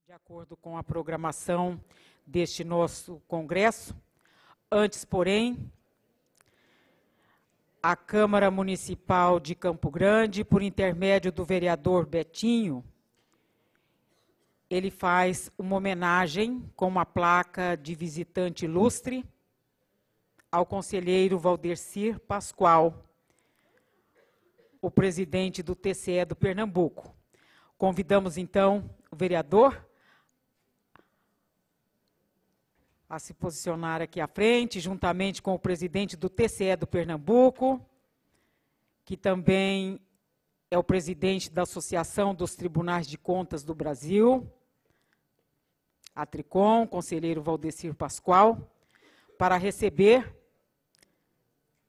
De acordo com a programação deste nosso congresso, antes, porém, a Câmara Municipal de Campo Grande, por intermédio do vereador Betinho, ele faz uma homenagem com uma placa de visitante ilustre ao conselheiro Valdecir Pascoal, o presidente do TCE do Pernambuco. Convidamos, então, o vereador a se posicionar aqui à frente, juntamente com o presidente do TCE do Pernambuco, que também é o presidente da Associação dos Tribunais de Contas do Brasil, a Tricom, conselheiro Valdecir Pascoal, para receber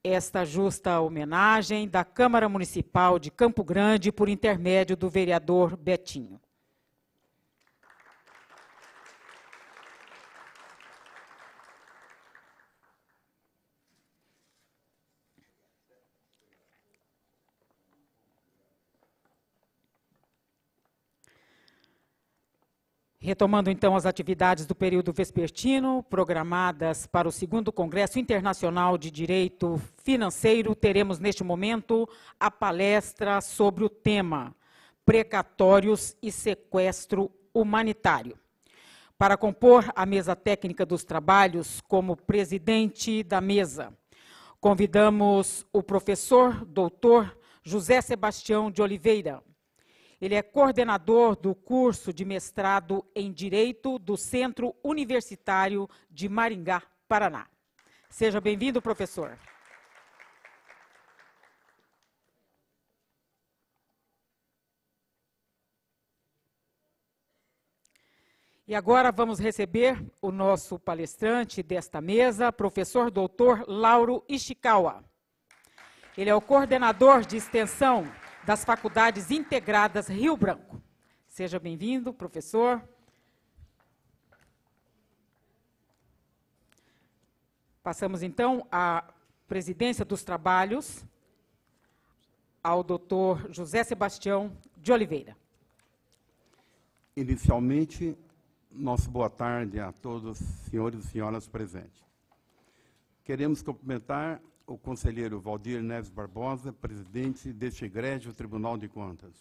esta justa homenagem da Câmara Municipal de Campo Grande por intermédio do vereador Betinho. Retomando, então, as atividades do período vespertino, programadas para o 2º Congresso Internacional de Direito Financeiro, teremos, neste momento, a palestra sobre o tema Precatórios e Sequestro Humanitário. Para compor a mesa técnica dos trabalhos, como presidente da mesa, convidamos o professor doutor José Sebastião de Oliveira. Ele é coordenador do curso de mestrado em Direito do Centro Universitário de Maringá, Paraná. Seja bem-vindo, professor. E agora vamos receber o nosso palestrante desta mesa, professor doutor Lauro Ishikawa. Ele é o coordenador de extensão das Faculdades Integradas Rio Branco. Seja bem-vindo, professor. Passamos, então, à presidência dos trabalhos ao doutor José Sebastião de Oliveira. Inicialmente, nossa boa tarde a todos, senhores e senhoras presentes. Queremos cumprimentar o conselheiro Valdir Neves Barbosa, presidente deste egrégio Tribunal de Contas,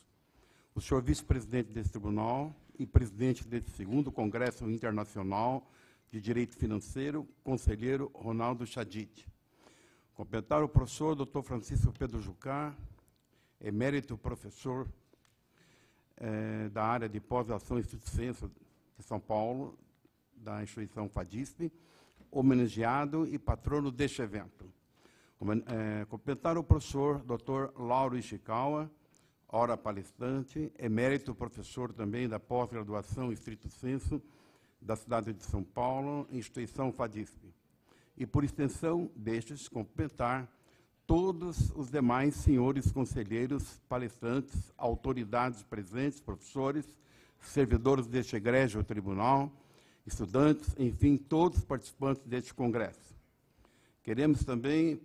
o senhor vice-presidente desse tribunal e presidente deste 2º Congresso Internacional de Direito Financeiro, conselheiro Ronaldo Chadid. Cumprimentar o professor Dr. Francisco Pedro Jucá, emérito professor da área de pós-graduação e estrito sensu de São Paulo, da instituição FADISP, homenageado e patrono deste evento. Cumprimentar o professor Dr. Lauro Ishikawa, ora palestrante, emérito professor também da pós-graduação estrito sensu da cidade de São Paulo, instituição FADISP. E, por extensão destes, cumprimentar todos os demais senhores conselheiros, palestrantes, autoridades presentes, professores, servidores deste egrégio tribunal, estudantes, enfim, todos os participantes deste congresso. Queremos também,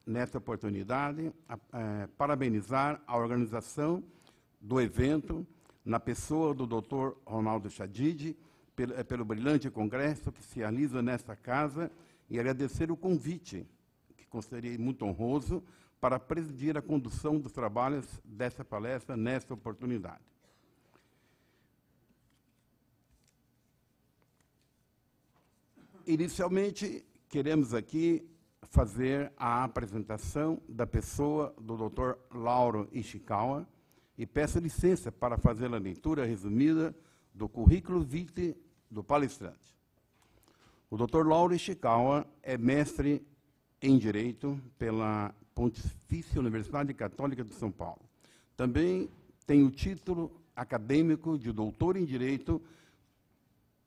nesta oportunidade, parabenizar a organização do evento, na pessoa do Dr. Ronaldo Chadid, pelo brilhante congresso que se realiza nesta casa, e agradecer o convite, que considerei muito honroso, para presidir a condução dos trabalhos dessa palestra nesta oportunidade. Inicialmente, queremos aqui fazer a apresentação da pessoa do Dr. Lauro Ishikawa e peço licença para fazer a leitura resumida do currículo vitae do palestrante. O Dr. Lauro Ishikawa é mestre em Direito pela Pontifícia Universidade Católica de São Paulo. Também tem o título acadêmico de doutor em Direito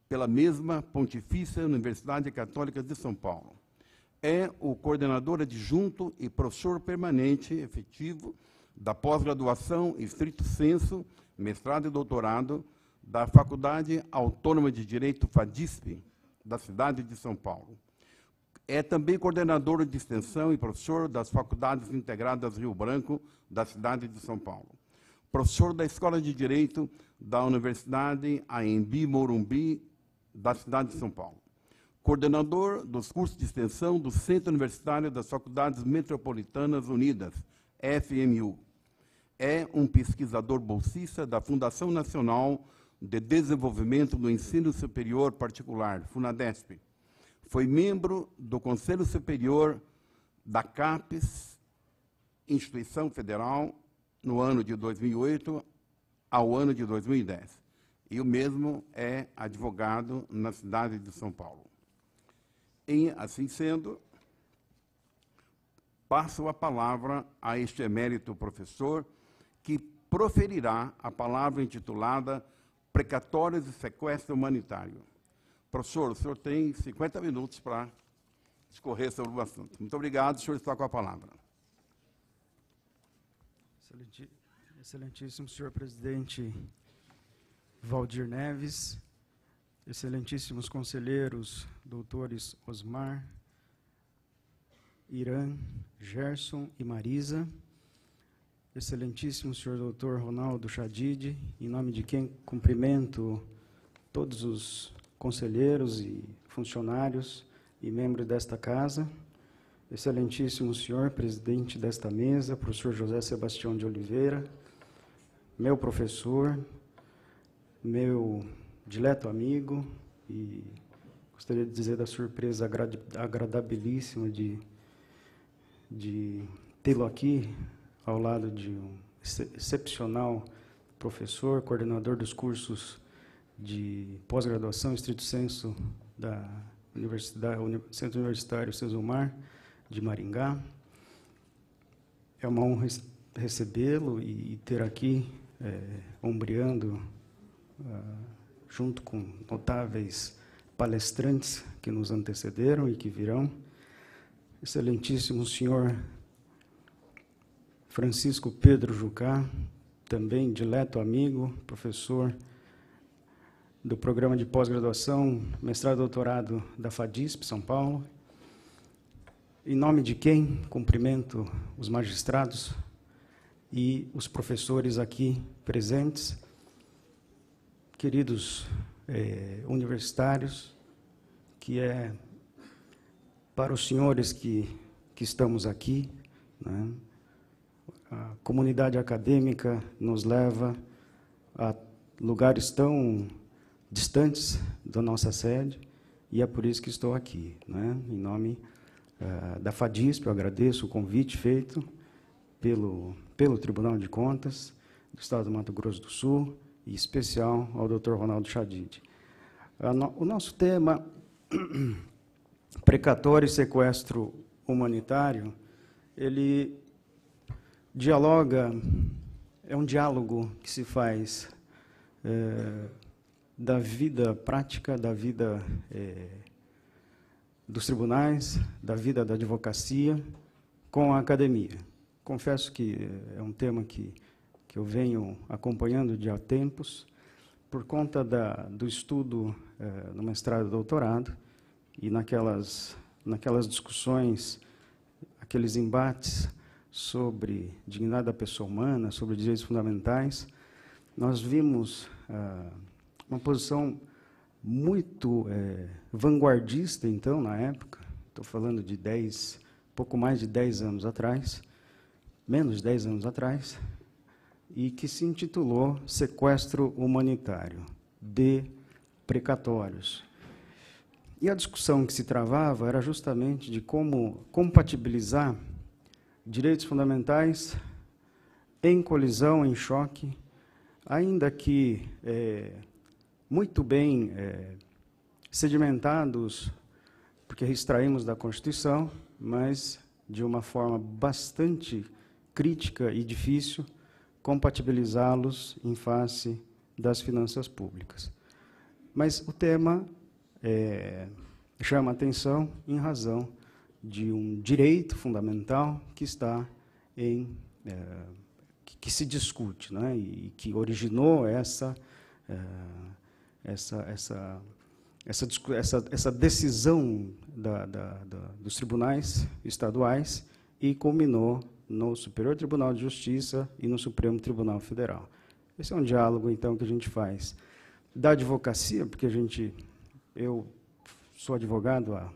pela mesma Pontifícia Universidade Católica de São Paulo. É o coordenador adjunto e professor permanente efetivo da pós-graduação estrito sensu, mestrado e doutorado da Faculdade Autônoma de Direito FADISP, da cidade de São Paulo. É também coordenador de extensão e professor das Faculdades Integradas Rio Branco, da cidade de São Paulo. professor da Escola de Direito da Universidade Anhembi Morumbi, da cidade de São Paulo. Coordenador dos cursos de extensão do Centro Universitário das Faculdades Metropolitanas Unidas, FMU. É um pesquisador bolsista da Fundação Nacional de Desenvolvimento do Ensino Superior Particular, FUNADESP. Foi membro do Conselho Superior da CAPES, instituição federal, no ano de 2008 ao ano de 2010. E o mesmo é advogado na cidade de São Paulo. Assim sendo, passo a palavra a este emérito professor, que proferirá a palavra intitulada Precatórios e Sequestro Humanitário. Professor, o senhor tem 50 minutos para discorrer sobre o assunto. Muito obrigado, o senhor está com a palavra. Excelentíssimo senhor presidente Valdir Neves, excelentíssimos conselheiros, doutores Osmar, Irã, Gerson e Marisa, excelentíssimo senhor doutor Ronaldo Chadid, em nome de quem cumprimento todos os conselheiros e funcionários e membros desta casa, excelentíssimo senhor presidente desta mesa, professor José Sebastião de Oliveira, meu professor, meu dileto amigo, e gostaria de dizer da surpresa agradabilíssima de tê-lo aqui ao lado de um excepcional professor, coordenador dos cursos de pós-graduação, estrito sensu, da Centro Universitário Sesumar, de Maringá. É uma honra recebê-lo e ter aqui, ombreando, junto com notáveis palestrantes que nos antecederam e que virão, excelentíssimo senhor Francisco Pedro Jucá, também dileto amigo, professor do programa de pós-graduação, mestrado e doutorado da FADISP, São Paulo, em nome de quem cumprimento os magistrados e os professores aqui presentes, queridos universitários, que é para os senhores que estamos aqui, né? A comunidade acadêmica nos leva a lugares tão distantes da nossa sede, e é por isso que estou aqui, né? Em nome da FADISP, eu agradeço o convite feito pelo Tribunal de Contas do Estado do Mato Grosso do Sul, e especial ao Dr. Ronaldo Chadid. O nosso tema, precatório e sequestro humanitário, ele dialoga, é um diálogo que se faz da vida prática, da vida dos tribunais, da vida da advocacia, com a academia. Confesso que é um tema que eu venho acompanhando de há tempos, por conta do estudo no mestrado e doutorado, e naquelas discussões, aqueles embates sobre dignidade da pessoa humana, sobre direitos fundamentais, nós vimos uma posição muito vanguardista, então, na época, estou falando de pouco mais de 10 anos atrás, menos de 10 anos atrás, e que se intitulou Sequestro Humanitário, de Precatórios. E a discussão que se travava era justamente de como compatibilizar direitos fundamentais em colisão, em choque, ainda que muito bem sedimentados, porque extraímos da Constituição, mas de uma forma bastante crítica e difícil, compatibilizá-los em face das finanças públicas. Mas o tema chama a atenção em razão de um direito fundamental que está que se discute, né, e que originou essa decisão dos tribunais estaduais e culminou no Superior Tribunal de Justiça e no Supremo Tribunal Federal. Esse é um diálogo, então, que a gente faz da advocacia, porque eu sou advogado há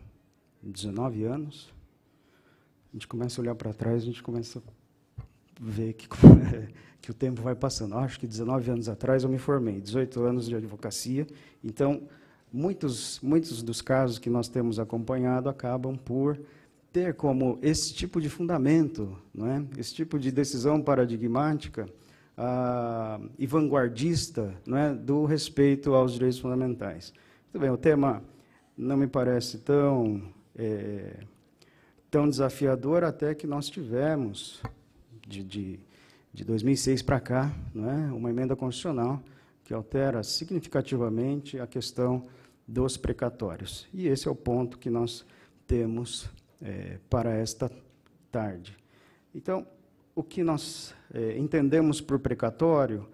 19 anos, a gente começa a olhar para trás, a gente começa a ver que o tempo vai passando. Acho que 19 anos atrás eu me formei, 18 anos de advocacia, então, muitos dos casos que nós temos acompanhado acabam por ter como esse tipo de fundamento, não é? Esse tipo de decisão paradigmática e vanguardista, não é? Do respeito aos direitos fundamentais. Muito bem, o tema não me parece tão desafiador, até que nós tivemos, de 2006 para cá, não é? Uma emenda constitucional que altera significativamente a questão dos precatórios. E esse é o ponto que nós temos para esta tarde. Então, o que nós entendemos por precatório,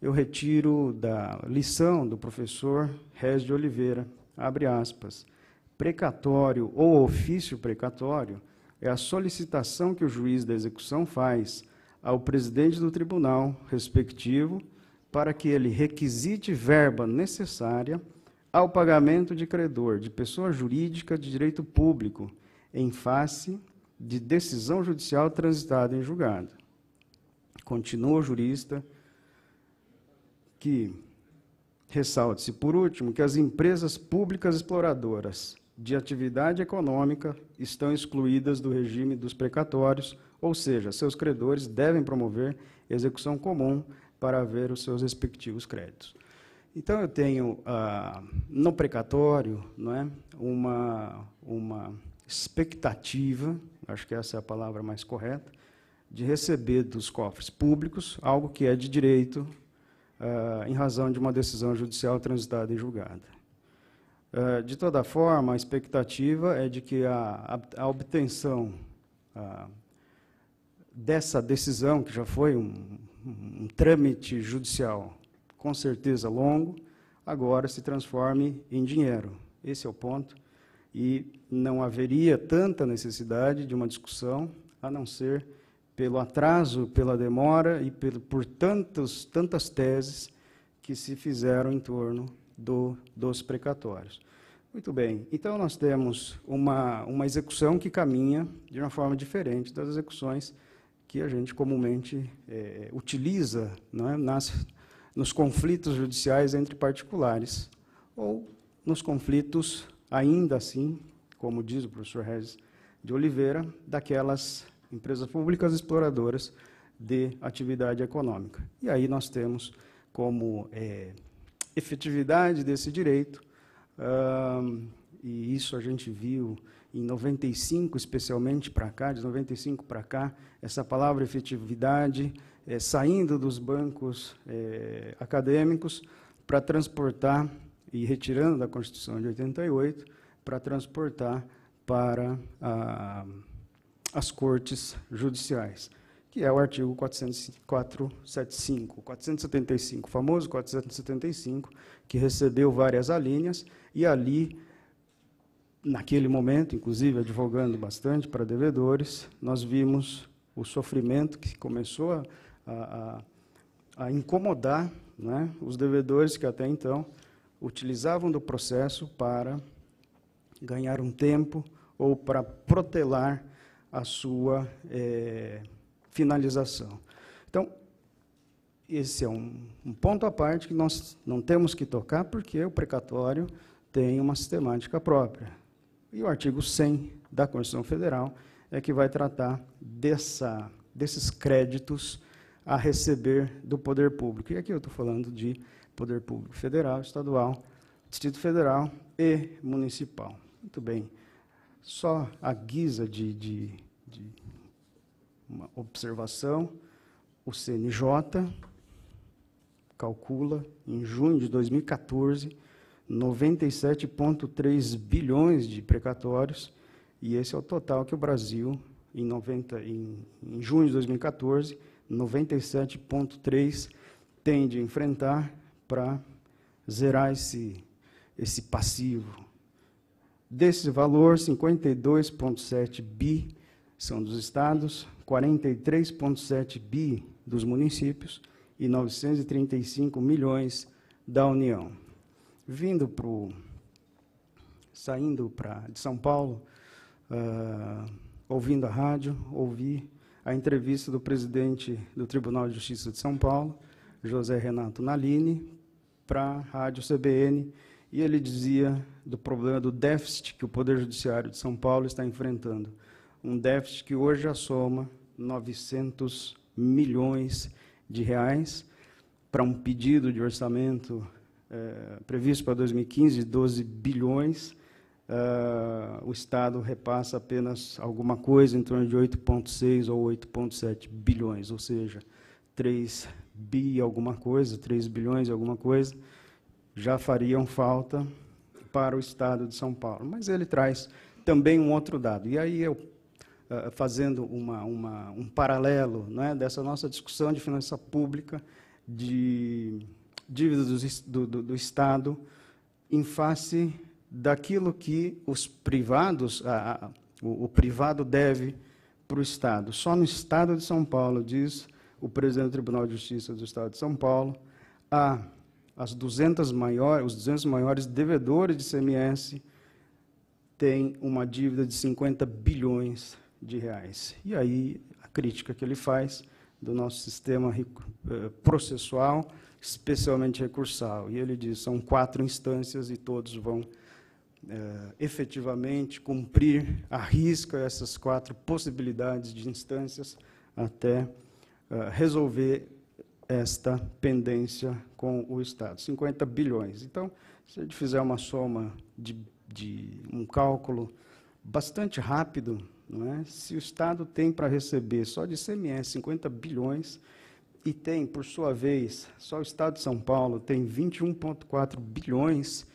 eu retiro da lição do professor Régis de Oliveira, abre aspas, precatório ou ofício precatório é a solicitação que o juiz da execução faz ao presidente do tribunal respectivo para que ele requisite verba necessária ao pagamento de credor de pessoa jurídica de direito público em face de decisão judicial transitada em julgado. Continua o jurista que ressalte-se, por último, que as empresas públicas exploradoras de atividade econômica estão excluídas do regime dos precatórios, ou seja, seus credores devem promover execução comum para haver os seus respectivos créditos. Então, eu tenho, no precatório, não é, uma expectativa, acho que essa é a palavra mais correta, de receber dos cofres públicos algo que é de direito, em razão de uma decisão judicial transitada em julgado. De toda forma, a expectativa é de que a obtenção dessa decisão, que já foi um trâmite judicial com certeza longo, agora se transforme em dinheiro. Esse é o ponto. E não haveria tanta necessidade de uma discussão, a não ser pelo atraso, pela demora e por tantas teses que se fizeram em torno dos precatórios. Muito bem, então nós temos uma execução que caminha de uma forma diferente das execuções que a gente comumente utiliza, não é, nos conflitos judiciais entre particulares, ou nos conflitos, ainda assim, como diz o professor Régis de Oliveira, daquelas empresas públicas exploradoras de atividade econômica. E aí nós temos como efetividade desse direito, e isso a gente viu em 95, especialmente para cá, de 95 para cá, essa palavra efetividade saindo dos bancos acadêmicos para transportar, e retirando da Constituição de 88, para transportar para as cortes judiciais, que é o artigo 475, o famoso 475, que recebeu várias alíneas, e ali, naquele momento, inclusive advogando bastante para devedores, nós vimos o sofrimento que começou a incomodar, né, os devedores que até então utilizavam do processo para ganhar um tempo ou para protelar a sua finalização. Então, esse é um ponto à parte que nós não temos que tocar, porque o precatório tem uma sistemática própria. E o artigo 100 da Constituição Federal é que vai tratar desses créditos a receber do poder público. E aqui eu estou falando de poder público federal, estadual, Distrito Federal e municipal. Muito bem. Só a guisa de uma observação, o CNJ calcula, em junho de 2014, 97,3 bilhões de precatórios, e esse é o total que o Brasil, em junho de 2014, 97,3 tem de enfrentar para zerar esse passivo. Desse valor, 52,7 bi são dos estados, 43,7 bi dos municípios e 935 milhões da União. Saindo de São Paulo, ouvindo a rádio, ouvi a entrevista do presidente do Tribunal de Justiça de São Paulo, José Renato Nalini, para a rádio CBN, e ele dizia do problema do déficit que o Poder Judiciário de São Paulo está enfrentando. Um déficit que hoje assoma 900 milhões de reais, para um pedido de orçamento previsto para 2015 de 12 bilhões, o Estado repassa apenas alguma coisa em torno de 8,6 ou 8,7 bilhões, ou seja, 3 bi alguma coisa, 3 bilhões alguma coisa, já fariam falta para o Estado de São Paulo. Mas ele traz também um outro dado. E aí eu, fazendo um paralelo, né, dessa nossa discussão de finança pública, de dívidas do Estado, em face daquilo que os privados, o privado deve para o Estado. Só no Estado de São Paulo, diz o presidente do Tribunal de Justiça do Estado de São Paulo, os 200 maiores devedores de ICMS têm uma dívida de 50 bilhões de reais. E aí a crítica que ele faz do nosso sistema processual, especialmente recursal. E ele diz, são 4 instâncias e todos vão efetivamente cumprir à risca essas 4 possibilidades de instâncias até resolver esta pendência com o Estado. 50 bilhões. Então, se a gente fizer uma soma de um cálculo bastante rápido, não é? Se o Estado tem para receber só de ICMS 50 bilhões e tem, por sua vez, só o Estado de São Paulo tem 21,4 bilhões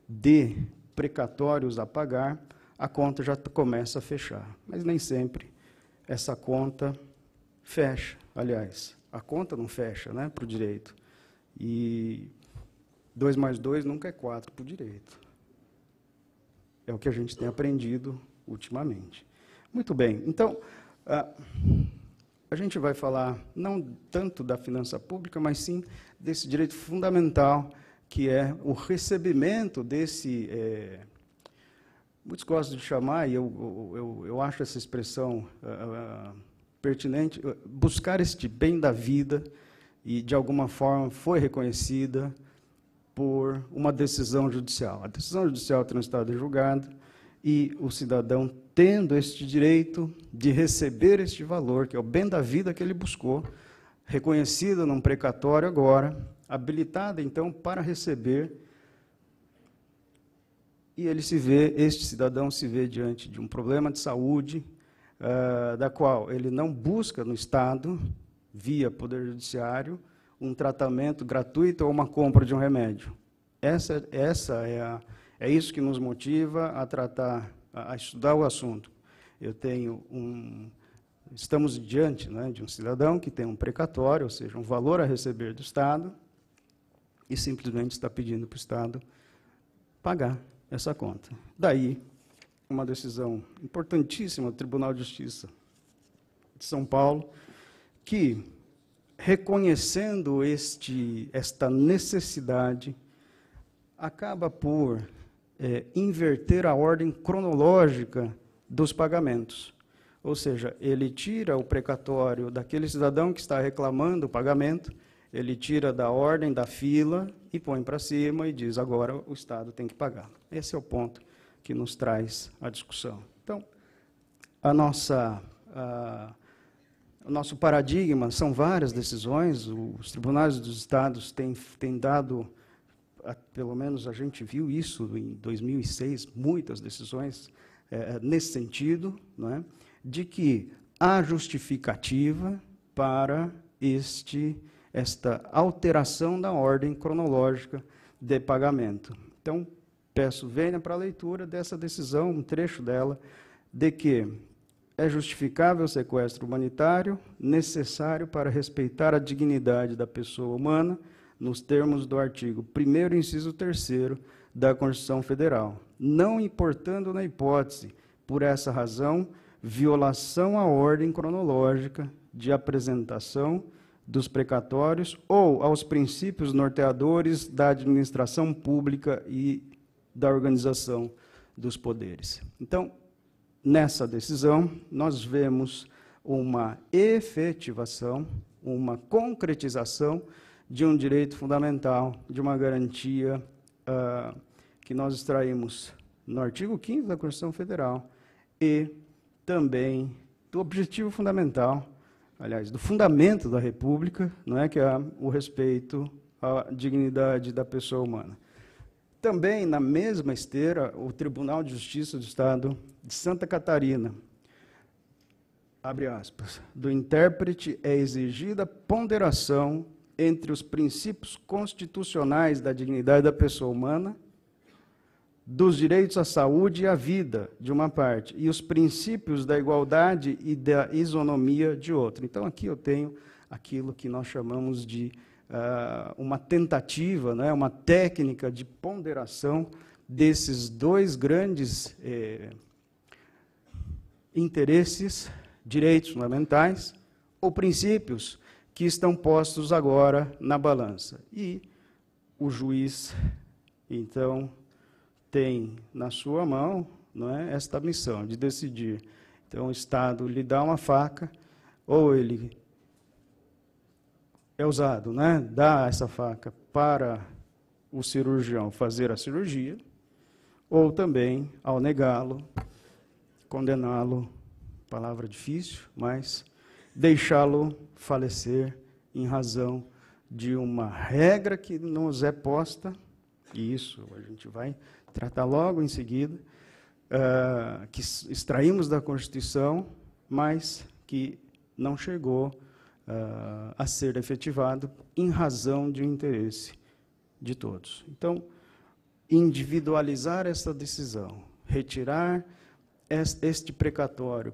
de precatórios a pagar, a conta já começa a fechar. Mas nem sempre essa conta fecha. Aliás, a conta não fecha, né, para o direito. E 2 mais 2 nunca é 4 para o direito. É o que a gente tem aprendido ultimamente. Muito bem. Então, a gente vai falar não tanto da finança pública, mas sim desse direito fundamental, que é o recebimento desse... muitos gostam de chamar, e eu acho essa expressão pertinente, buscar este bem da vida, e, de alguma forma, foi reconhecida por uma decisão judicial. A decisão judicial transitada em julgado, e o cidadão tendo este direito de receber este valor, que é o bem da vida que ele buscou, reconhecido num precatório agora, habilitado, então, para receber, e este cidadão se vê diante de um problema de saúde, da qual ele não busca no Estado, via Poder Judiciário, um tratamento gratuito ou uma compra de um remédio. É isso que nos motiva a tratar, a estudar o assunto. Estamos diante, né, de um cidadão que tem um precatório, ou seja, um valor a receber do Estado, e simplesmente está pedindo para o Estado pagar essa conta. Daí, uma decisão importantíssima do Tribunal de Justiça de São Paulo, que, reconhecendo esta necessidade, acaba por inverter a ordem cronológica dos pagamentos. Ou seja, ele tira o precatório daquele cidadão que está reclamando o pagamento, ele tira da ordem da fila e põe para cima e diz, agora o Estado tem que pagar. Esse é o ponto que nos traz a discussão. Então, o nosso paradigma são várias decisões, os tribunais dos estados têm dado, pelo menos a gente viu isso em 2006, muitas decisões nesse sentido, não é? De que há justificativa para esta alteração da ordem cronológica de pagamento. Então, peço, venha para a leitura dessa decisão, um trecho dela, de que é justificável o sequestro humanitário, necessário para respeitar a dignidade da pessoa humana, nos termos do artigo 1º, inciso 3º da Constituição Federal, não importando na hipótese, por essa razão, violação à ordem cronológica de apresentação dos precatórios ou aos princípios norteadores da administração pública e da organização dos poderes. Então, nessa decisão, nós vemos uma efetivação, uma concretização de um direito fundamental, de uma garantia que nós extraímos no artigo 5º da Constituição Federal e também do objetivo fundamental, aliás, do fundamento da República, não é, que é o respeito à dignidade da pessoa humana. Também, na mesma esteira, o Tribunal de Justiça do Estado de Santa Catarina, abre aspas, do intérprete é exigida ponderação entre os princípios constitucionais da dignidade da pessoa humana, dos direitos à saúde e à vida, de uma parte, e os princípios da igualdade e da isonomia, de outra. Então, aqui eu tenho aquilo que nós chamamos de uma tentativa, né, uma técnica de ponderação desses dois grandes interesses, direitos fundamentais, ou princípios que estão postos agora na balança. E o juiz, então, tem na sua mão, não é, esta missão de decidir. Então, o Estado lhe dá uma faca, ou ele é usado, né, dá essa faca para o cirurgião fazer a cirurgia, ou também, ao negá-lo, condená-lo, palavra difícil, mas deixá-lo falecer em razão de uma regra que nos é posta, e isso a gente vai tratar logo em seguida, que extraímos da Constituição, mas que não chegou a ser efetivado em razão de um interesse de todos. Então, individualizar essa decisão, retirar este precatório,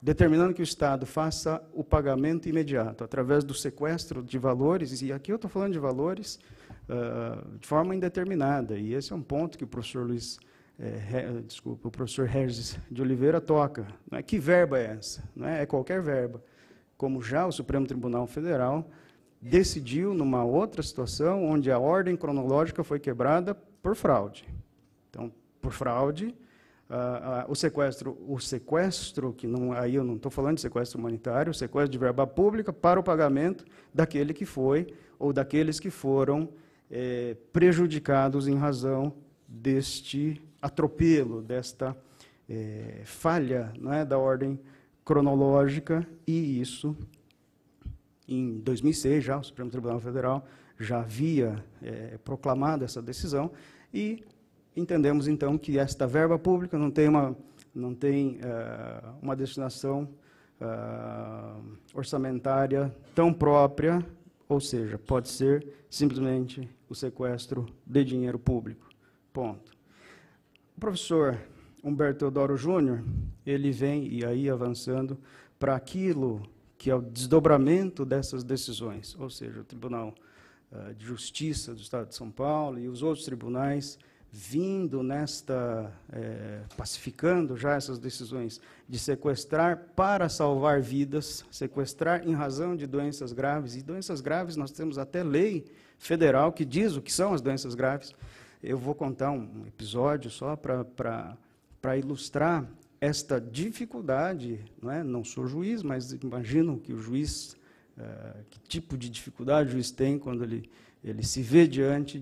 determinando que o Estado faça o pagamento imediato, através do sequestro de valores, e aqui eu estou falando de valores de forma indeterminada, e esse é um ponto que o professor o professor Regis de Oliveira toca. Não é? Que verba é essa? Não é? É qualquer verba. Como já o Supremo Tribunal Federal decidiu numa outra situação, onde a ordem cronológica foi quebrada por fraude. Então, por fraude, o sequestro, que não, aí eu não estou falando de sequestro humanitário, o sequestro de verba pública para o pagamento daquele que foi, ou daqueles que foram prejudicados em razão deste atropelo, desta falha, não é, da ordem cronológica, e isso, em 2006, já o Supremo Tribunal Federal já havia proclamado essa decisão, e entendemos, então, que esta verba pública não tem uma destinação orçamentária tão própria, ou seja, pode ser simplesmente o sequestro de dinheiro público. Ponto. O professor Humberto Teodoro Júnior, ele vem, e aí avançando, para aquilo que é o desdobramento dessas decisões, ou seja, o Tribunal de Justiça do Estado de São Paulo e os outros tribunais vindo pacificando já essas decisões de sequestrar para salvar vidas, sequestrar em razão de doenças graves, e doenças graves nós temos até lei federal que diz o que são as doenças graves. Eu vou contar um episódio só para ilustrar esta dificuldade, não é? Não sou juiz, mas imagino que o juiz, que tipo de dificuldade o juiz tem quando ele se vê diante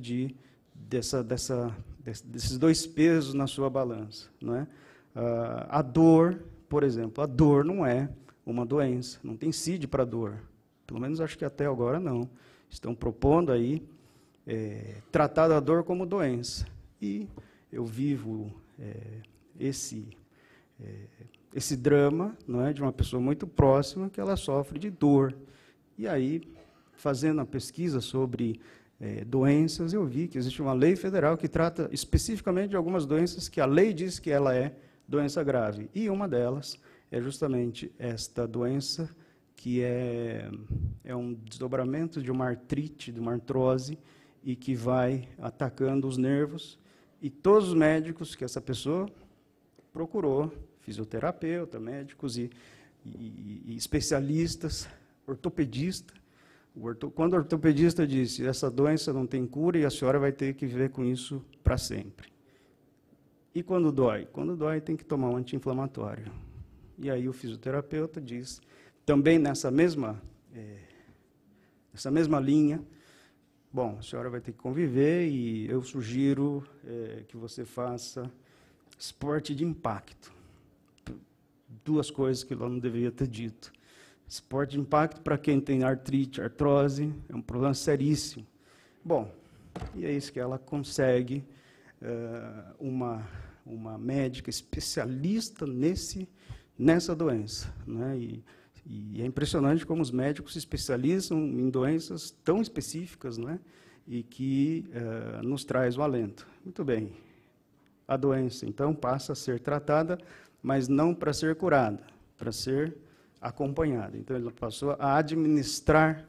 desses dois pesos na sua balança, não é? A dor, por exemplo, a dor não é uma doença, não tem CID para dor, pelo menos acho que até agora não. Estão propondo aí tratar da dor como doença, e eu vivo esse drama, não é, de uma pessoa muito próxima que ela sofre de dor. E aí, fazendo a pesquisa sobre doenças, eu vi que existe uma lei federal que trata especificamente de algumas doenças que a lei diz que ela é doença grave. E uma delas é justamente esta doença, que é um desdobramento de uma artrite, de uma artrose, e que vai atacando os nervos. E todos os médicos que essa pessoa procurou fisioterapeuta, médicos e especialistas, ortopedista. Quando o ortopedista disse, essa doença não tem cura e a senhora vai ter que viver com isso para sempre. E quando dói? Quando dói, tem que tomar um anti-inflamatório. E aí o fisioterapeuta diz, também nessa mesma linha, bom, a senhora vai ter que conviver e eu sugiro que você faça esporte de impacto. Duas coisas que eu não deveria ter dito. Esporte de impacto, para quem tem artrite, artrose, é um problema seríssimo. Bom, e é isso que ela consegue, uma médica especialista nessa doença, né? E é impressionante como os médicos se especializam em doenças tão específicas, né? E que nos traz o alento. Muito bem, a doença, então, passa a ser tratada, mas não para ser curada, para ser acompanhada. Então, ele passou a administrar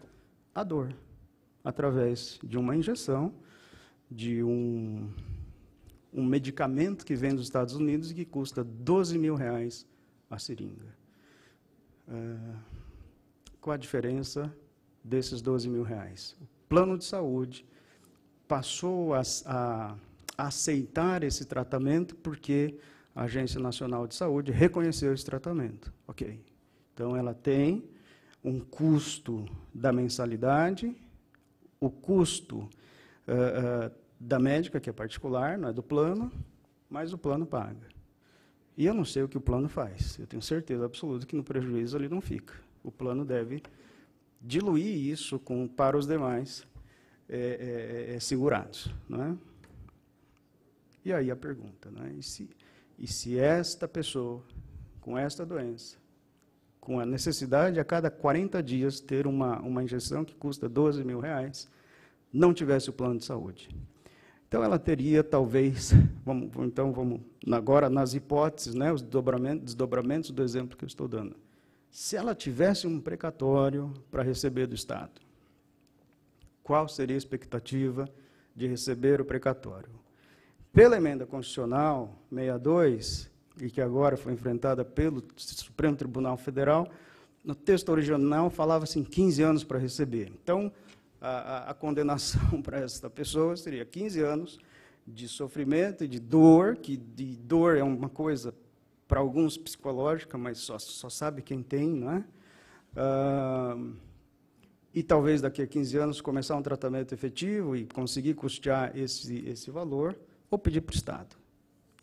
a dor através de uma injeção, de um medicamento que vem dos Estados Unidos e que custa R$12.000 a seringa. Qual a diferença desses R$12.000? O plano de saúde passou a aceitar esse tratamento porque a Agência Nacional de Saúde reconheceu esse tratamento. Ok. Então, ela tem um custo da mensalidade, o custo da médica, que é particular, não é do plano, mas o plano paga. E eu não sei o que o plano faz. Eu tenho certeza absoluta que no prejuízo ele não fica. O plano deve diluir isso para os demais segurados. Não é? E aí a pergunta, não é? E se esta pessoa, com esta doença, com a necessidade a cada 40 dias ter uma injeção que custa R$12.000, não tivesse o plano de saúde? Então, ela teria, talvez, vamos agora nas hipóteses, né, os desdobramentos do exemplo que eu estou dando. Se ela tivesse um precatório para receber do Estado, qual seria a expectativa de receber o precatório? Pela emenda constitucional 62, e que agora foi enfrentada pelo Supremo Tribunal Federal, no texto original falava-se em 15 anos para receber. Então, a condenação para esta pessoa seria 15 anos de sofrimento e de dor, que de dor é uma coisa, para alguns, psicológica, mas só sabe quem tem, não é? E talvez daqui a 15 anos começar um tratamento efetivo e conseguir custear esse valor, ou pedir para o Estado.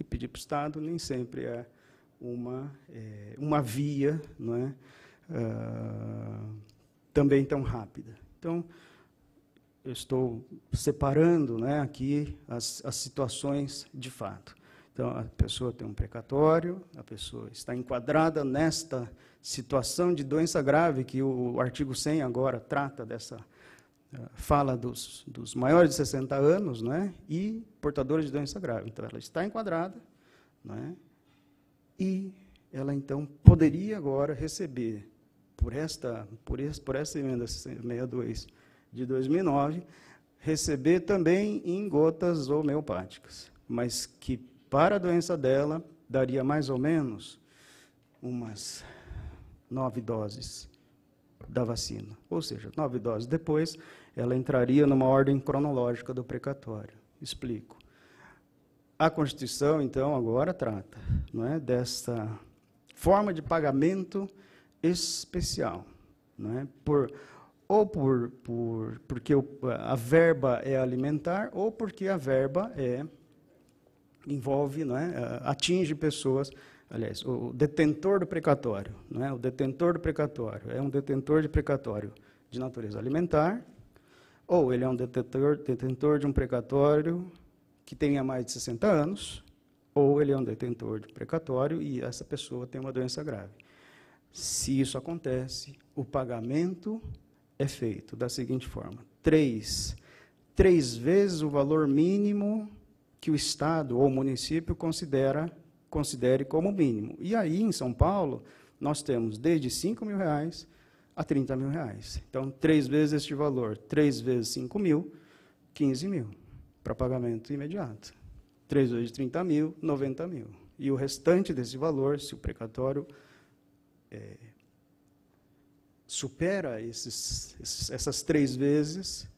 E pedir para o Estado nem sempre é uma via, não é? Também tão rápida. Então, eu estou separando, né, aqui as situações de fato. Então, a pessoa tem um precatório, a pessoa está enquadrada nesta situação de doença grave, que o artigo 100 agora trata dessa, fala dos maiores de 60 anos, né, e portadores de doença grave. Então, ela está enquadrada, né, e ela, então, poderia agora receber, por essa emenda 62 de 2009, receber também em gotas homeopáticas, mas que, para a doença dela, daria mais ou menos umas 9 doses da vacina. Ou seja, 9 doses depois, ela entraria numa ordem cronológica do precatório. Explico. A Constituição, então, agora trata, não é, dessa forma de pagamento especial, não é, porque a verba é alimentar, ou porque a verba envolve, não é, atinge pessoas. Aliás, o detentor do precatório, não é, o detentor do precatório é um detentor de precatório de natureza alimentar, ou ele é um detentor de um precatório que tenha mais de 60 anos, ou ele é um detentor de precatório e essa pessoa tem uma doença grave. Se isso acontece, o pagamento é feito da seguinte forma: 3 vezes o valor mínimo que o Estado ou o município considere como mínimo. E aí, em São Paulo, nós temos desde R$5.000 a R$30.000. Então, 3 vezes este valor, 3 vezes 5.000, 15.000, para pagamento imediato. 3 vezes 30.000, 90.000. E o restante desse valor, se o precatório supera essas 3 vezes,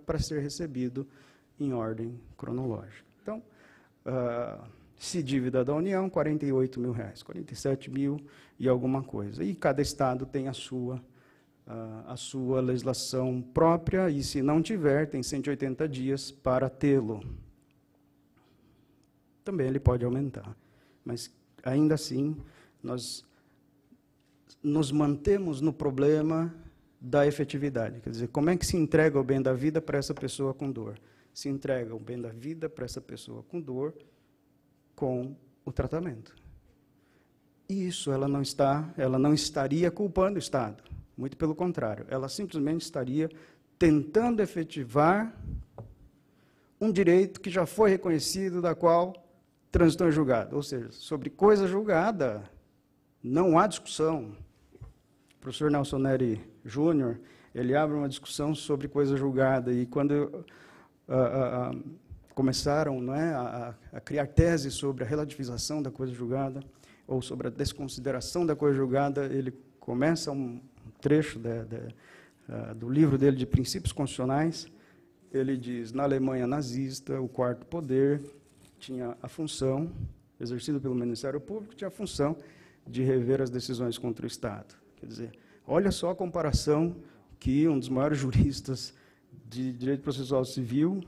para ser recebido em ordem cronológica. Então, se dívida da União, R$ 48 mil, 47 mil e alguma coisa. E cada estado tem a sua legislação própria, e se não tiver, tem 180 dias para tê-lo. Também ele pode aumentar, mas ainda assim nós nos mantemos no problema da efetividade. Quer dizer, como é que se entrega o bem da vida para essa pessoa com dor? Se entrega o bem da vida para essa pessoa com dor com o tratamento. E isso ela não estaria culpando o Estado. Muito pelo contrário, ela simplesmente estaria tentando efetivar um direito que já foi reconhecido, da qual transitou em julgado. Ou seja, sobre coisa julgada, não há discussão. O professor Nelson Neri Júnior, ele abre uma discussão sobre coisa julgada, e quando começaram, não é, a criar teses sobre a relativização da coisa julgada, ou sobre a desconsideração da coisa julgada, ele começa um trecho do livro dele de Princípios Constitucionais. Ele diz: na Alemanha nazista, o quarto poder tinha a função, exercida pelo Ministério Público, tinha a função de rever as decisões contra o Estado. Quer dizer, olha só a comparação que um dos maiores juristas de direito processual civil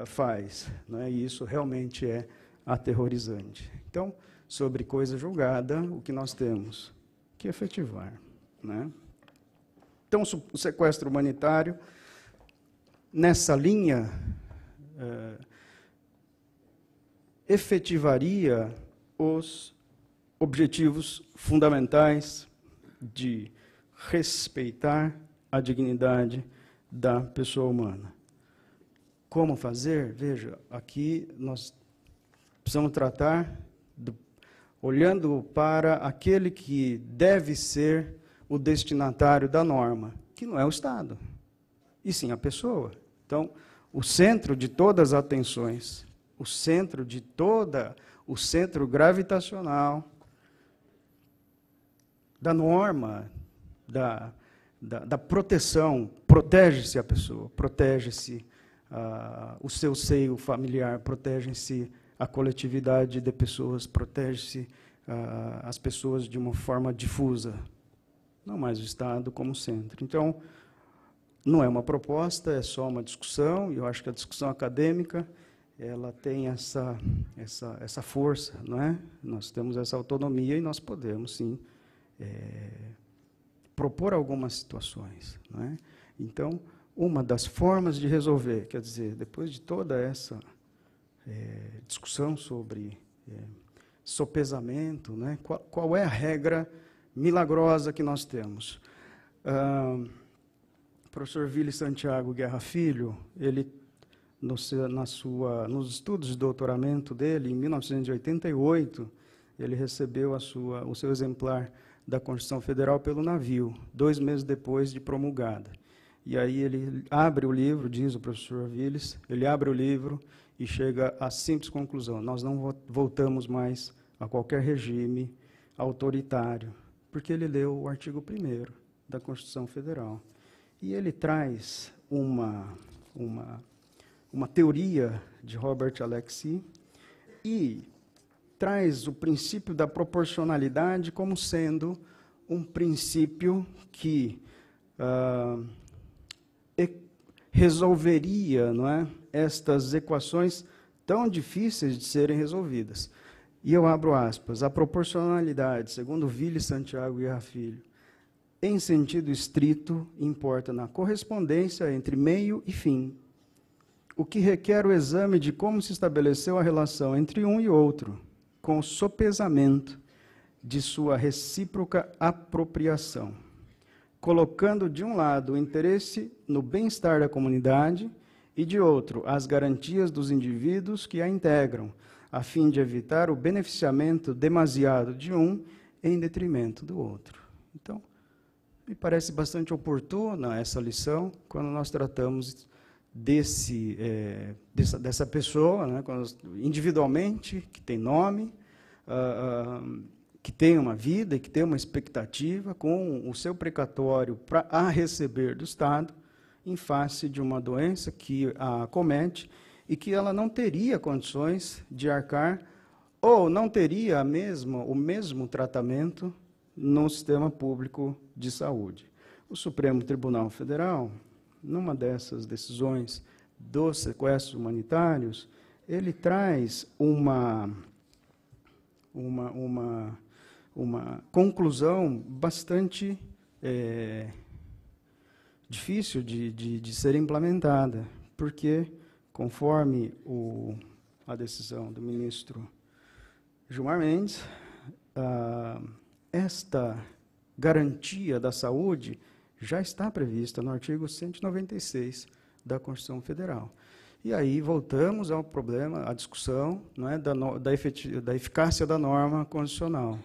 faz, né? E isso realmente é aterrorizante. Então, sobre coisa julgada, o que nós temos que efetivar, né? Então, o sequestro humanitário, nessa linha, efetivaria os objetivos fundamentais de respeitar a dignidade da pessoa humana. Como fazer? Veja, aqui nós precisamos tratar, olhando para aquele que deve ser o destinatário da norma, que não é o Estado, e sim a pessoa. Então, o centro de todas as atenções, o centro gravitacional da norma, da proteção, protege-se a pessoa, protege-se o seu seio familiar, protege-se a coletividade de pessoas, protege-se as pessoas de uma forma difusa, não mais o Estado como centro. Então, não é uma proposta, é só uma discussão, e eu acho que a discussão acadêmica ela tem essa força, não é? Nós temos essa autonomia e nós podemos, sim, propor algumas situações, não é? Então, uma das formas de resolver, quer dizer, depois de toda essa discussão sobre sopesamento, né, qual é a regra milagrosa que nós temos? O professor Vili Santiago Guerra Filho, ele, nos estudos de doutoramento dele, em 1988, ele recebeu o seu exemplar da Constituição Federal pelo navio, 2 meses depois de promulgada. E aí ele abre o livro, diz o professor Viles, ele abre o livro e chega à simples conclusão: nós não voltamos mais a qualquer regime autoritário, porque ele leu o artigo 1º da Constituição Federal. E ele traz uma teoria de Robert Alexy e traz o princípio da proporcionalidade como sendo um princípio que resolveria, não é, estas equações tão difíceis de serem resolvidas. E eu abro aspas: a proporcionalidade, segundo Vili Santiago Guerra Filho, em sentido estrito, importa na correspondência entre meio e fim, o que requer o exame de como se estabeleceu a relação entre um e outro, com o sopesamento de sua recíproca apropriação, colocando de um lado o interesse no bem-estar da comunidade e de outro as garantias dos indivíduos que a integram, a fim de evitar o beneficiamento demasiado de um em detrimento do outro. Então, me parece bastante oportuna essa lição quando nós tratamos dessa pessoa, né, individualmente, que tem nome, que tem uma vida, que tem uma expectativa, com o seu precatório a receber do Estado, em face de uma doença que a acomete e que ela não teria condições de arcar ou não teria o mesmo tratamento no sistema público de saúde. O Supremo Tribunal Federal, numa dessas decisões dos sequestros humanitários, ele traz uma conclusão bastante difícil de ser implementada, porque, conforme a decisão do ministro Gilmar Mendes, esta garantia da saúde já está prevista no artigo 196 da Constituição Federal. E aí voltamos ao problema, à discussão, não é, da eficácia da norma constitucional.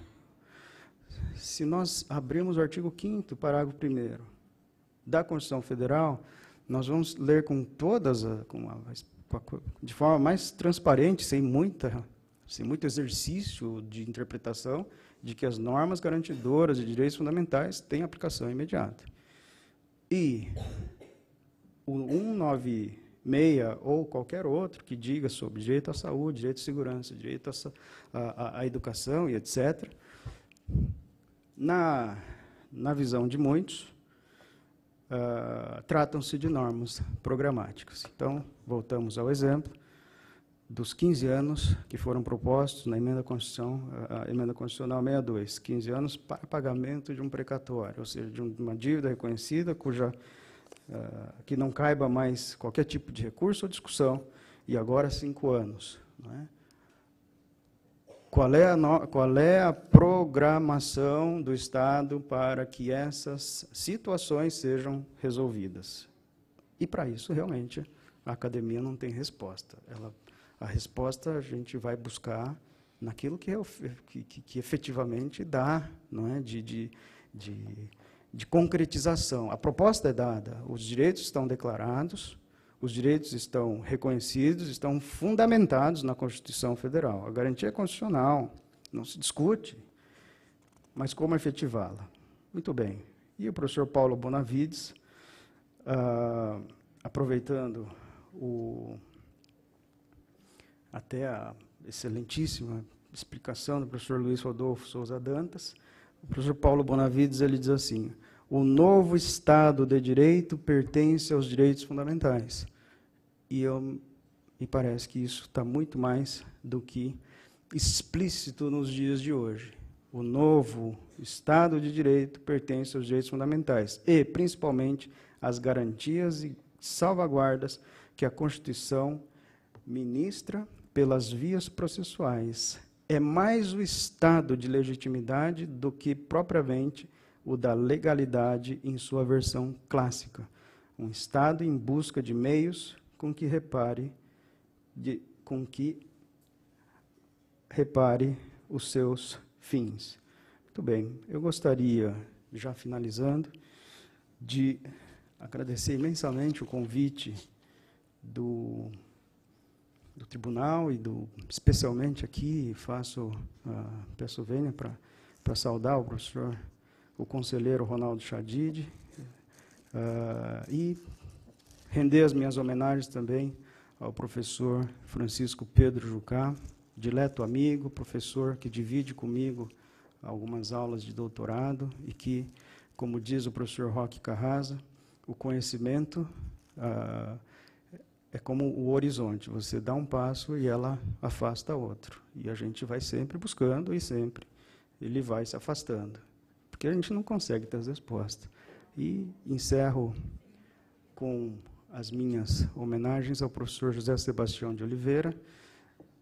Se nós abrirmos o artigo 5º, parágrafo 1º da Constituição Federal, nós vamos ler de forma mais transparente, sem muito exercício de interpretação, de que as normas garantidoras de direitos fundamentais têm aplicação imediata. E o 196 ou qualquer outro que diga sobre direito à saúde, direito à segurança, direito à educação e etc., na visão de muitos, tratam-se de normas programáticas. Então, voltamos ao exemplo dos 15 anos que foram propostos na emenda constitucional 62, 15 anos para pagamento de um precatório, ou seja, de uma dívida reconhecida que não caiba mais qualquer tipo de recurso ou discussão, e agora 5 anos. Não é? Qual é a programação do Estado para que essas situações sejam resolvidas? E, para isso, realmente, a academia não tem resposta. A resposta a gente vai buscar naquilo que efetivamente dá, não é? de concretização. A proposta é dada, os direitos estão declarados, os direitos estão reconhecidos, estão fundamentados na Constituição Federal. A garantia é constitucional, não se discute, mas como efetivá-la? Muito bem. E o professor Paulo Bonavides, aproveitando até a excelentíssima explicação do professor Luiz Rodolfo Souza Dantas, o professor Paulo Bonavides ele diz assim: o novo Estado de Direito pertence aos direitos fundamentais. E parece que isso está muito mais do que explícito nos dias de hoje. O novo Estado de Direito pertence aos direitos fundamentais e, principalmente, às garantias e salvaguardas que a Constituição ministra pelas vias processuais. É mais o estado de legitimidade do que propriamente o da legalidade em sua versão clássica. Um Estado em busca de meios com que repare os seus fins. Muito bem, eu gostaria, já finalizando, de agradecer imensamente o convite do tribunal e especialmente aqui, peço vênia para saudar o professor, o conselheiro Ronaldo Chadid, e render as minhas homenagens também ao professor Francisco Pedro Jucá, dileto amigo, professor que divide comigo algumas aulas de doutorado e que, como diz o professor Roque Carrasa, o conhecimento é como o horizonte, você dá um passo e ela afasta outro. E a gente vai sempre buscando e sempre ele vai se afastando, porque a gente não consegue ter as respostas. E encerro com as minhas homenagens ao professor José Sebastião de Oliveira,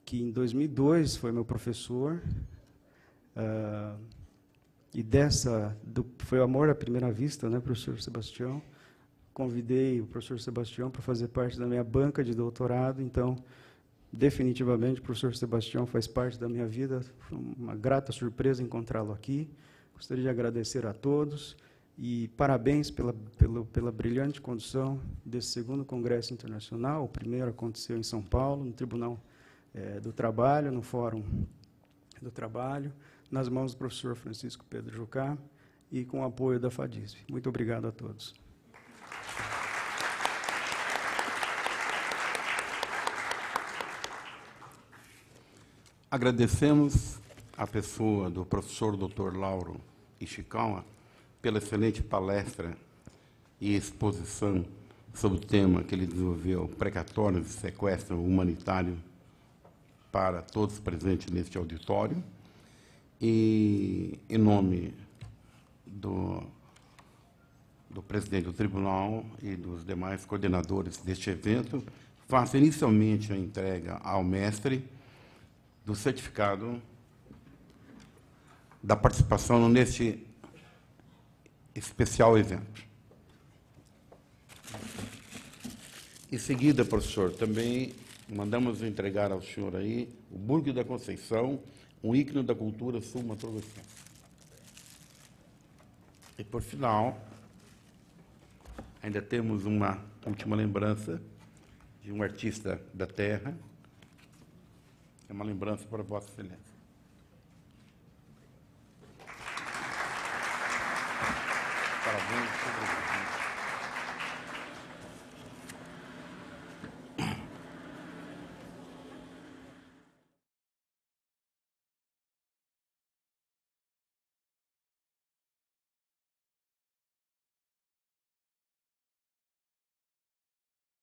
que em 2002 foi meu professor, e foi amor à primeira vista, né, professor Sebastião? Convidei o professor Sebastião para fazer parte da minha banca de doutorado, então, definitivamente, o professor Sebastião faz parte da minha vida. Foi uma grata surpresa encontrá-lo aqui. Gostaria de agradecer a todos E parabéns pela brilhante condução desse segundo Congresso Internacional. O primeiro aconteceu em São Paulo, no Tribunal do Trabalho, no Fórum do Trabalho, nas mãos do professor Francisco Pedro Jucá e com o apoio da FADISV. Muito obrigado a todos. Agradecemos a pessoa do professor Dr. Lauro Ishikawa pela excelente palestra e exposição sobre o tema que ele desenvolveu, precatórios de sequestro humanitário para todos presentes neste auditório. E, em nome do presidente do tribunal e dos demais coordenadores deste evento, faço inicialmente a entrega ao mestre do certificado da participação neste especial evento. Em seguida, professor, também mandamos entregar ao senhor aí o Burgo da Conceição, um ícone da cultura sul-mato-grossense. E, por final, ainda temos uma última lembrança de um artista da terra. É uma lembrança para Vossa Excelência. Parabéns, muito obrigado.